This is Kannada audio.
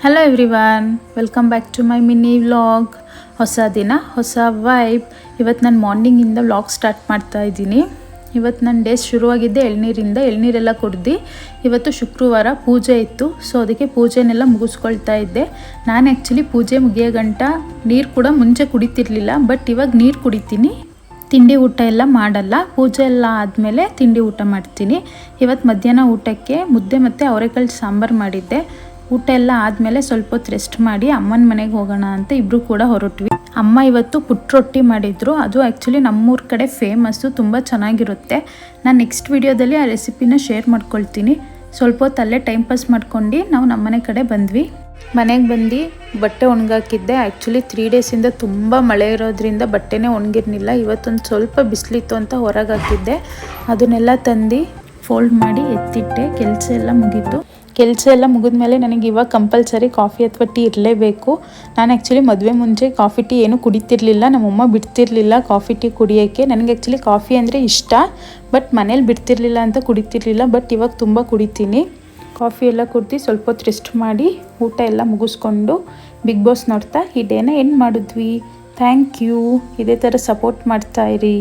Hello everyone, welcome back to my mini vlog. ಹೊಸ ದಿನ ಹೊಸ ವೈಬ್. ಇವತ್ತು ನಾನು ಮಾರ್ನಿಂಗಿಂದ ವ್ಲಾಗ್ ಸ್ಟಾರ್ಟ್ ಮಾಡ್ತಾ ಇದ್ದೀನಿ. ಇವತ್ತು ನನ್ನ ಡೇ ಶುರುವಾಗಿದ್ದೆ ಎಳ್ನೀರೆಲ್ಲ ಕುಡ್ದು. ಇವತ್ತು ಶುಕ್ರವಾರ ಪೂಜೆ ಇತ್ತು, ಸೊ ಅದಕ್ಕೆ ಪೂಜೆನೆಲ್ಲ ಮುಗಿಸ್ಕೊಳ್ತಾ ಇದ್ದೆ. ನಾನು ಆ್ಯಕ್ಚುಲಿ ಪೂಜೆ ಮುಗಿಯೋ ಗಂಟ ನೀರು ಕೂಡ ಮುಂಚೆ ಕುಡಿತಿರ್ಲಿಲ್ಲ, ಬಟ್ ಇವಾಗ ನೀರು ಕುಡಿತೀನಿ. ತಿಂಡಿ ಊಟ ಎಲ್ಲ ಮಾಡಲ್ಲ. ಪೂಜೆ ಎಲ್ಲ ಆದಮೇಲೆ ತಿಂಡಿ ಊಟ ಮಾಡ್ತೀನಿ. ಇವತ್ತು ಮಧ್ಯಾಹ್ನ ಊಟಕ್ಕೆ ಮುದ್ದೆ ಮತ್ತು ಅವರೆಕಾಳು ಸಾಂಬಾರು ಮಾಡಿದ್ದೆ. ಊಟ ಎಲ್ಲ ಆದಮೇಲೆ ಸ್ವಲ್ಪ ಹೊತ್ತು ರೆಸ್ಟ್ ಮಾಡಿ ಅಮ್ಮನ ಮನೆಗೆ ಹೋಗೋಣ ಅಂತ ಇಬ್ಬರು ಕೂಡ ಹೊರಟ್ವಿ. ಅಮ್ಮ ಇವತ್ತು ಪುಟ್ಟ ರೊಟ್ಟಿ ಮಾಡಿದರು. ಅದು ಆ್ಯಕ್ಚುಲಿ ನಮ್ಮೂರ ಕಡೆ ಫೇಮಸ್ಸು, ತುಂಬ ಚೆನ್ನಾಗಿರುತ್ತೆ. ನಾನು ನೆಕ್ಸ್ಟ್ ವಿಡಿಯೋದಲ್ಲಿ ಆ ರೆಸಿಪಿನ ಶೇರ್ ಮಾಡ್ಕೊಳ್ತೀನಿ. ಸ್ವಲ್ಪ ಹೊತ್ತು ಅಲ್ಲೇ ಟೈಮ್ ಪಾಸ್ ಮಾಡ್ಕೊಂಡು ನಾವು ನಮ್ಮನೆ ಕಡೆ ಬಂದ್ವಿ. ಮನೆಗೆ ಬಂದು ಬಟ್ಟೆ ಒಣಗಾಕಿದ್ದೆ. ಆ್ಯಕ್ಚುಲಿ 3 ಡೇಸಿಂದ ತುಂಬ ಮಳೆ ಇರೋದ್ರಿಂದ ಬಟ್ಟೆನೇ ಒಣಗಿರ್ನಿಲ್ಲ. ಇವತ್ತೊಂದು ಸ್ವಲ್ಪ ಬಿಸಿಲಿತ್ತು ಅಂತ ಹೊರಗೆ ಹಾಕಿದ್ದೆ. ಅದನ್ನೆಲ್ಲ ತಂದು ಫೋಲ್ಡ್ ಮಾಡಿ ಎತ್ತಿಟ್ಟೆ. ಕೆಲಸ ಎಲ್ಲ ಮುಗಿದ್ಮೇಲೆ ನನಗೆ ಇವಾಗ ಕಂಪಲ್ಸರಿ ಕಾಫಿ ಅಥವಾ ಟೀ ಇರಲೇಬೇಕು. ನಾನು ಆ್ಯಕ್ಚುಲಿ ಮದುವೆ ಮುಂಚೆ ಕಾಫಿ ಟೀ ಏನೂ ಕುಡಿತಿರ್ಲಿಲ್ಲ. ನಮ್ಮಮ್ಮ ಬಿಡ್ತಿರ್ಲಿಲ್ಲ ಕಾಫಿ ಟೀ ಕುಡಿಯೋಕ್ಕೆ. ನನಗೆ ಆ್ಯಕ್ಚುಲಿ ಕಾಫಿ ಅಂದರೆ ಇಷ್ಟ, ಬಟ್ ಮನೇಲಿ ಬಿಡ್ತಿರ್ಲಿಲ್ಲ ಅಂತ ಕುಡಿತಿರ್ಲಿಲ್ಲ. ಬಟ್ ಇವಾಗ ತುಂಬ ಕುಡಿತೀನಿ. ಕಾಫಿ ಎಲ್ಲ ಕುಡ್ದು ಸ್ವಲ್ಪ ಹೊತ್ತು ರೆಸ್ಟ್ ಮಾಡಿ ಊಟ ಎಲ್ಲ ಮುಗಿಸ್ಕೊಂಡು ಬಿಗ್ ಬಾಸ್ ನೋಡ್ತಾ ಈ ಡೇನ ಎಂಡ್ ಮಾಡಿದ್ವಿ. Thank you. ಇದೇ ಥರ ಸಪೋರ್ಟ್ ಮಾಡ್ತಾಯಿರಿ.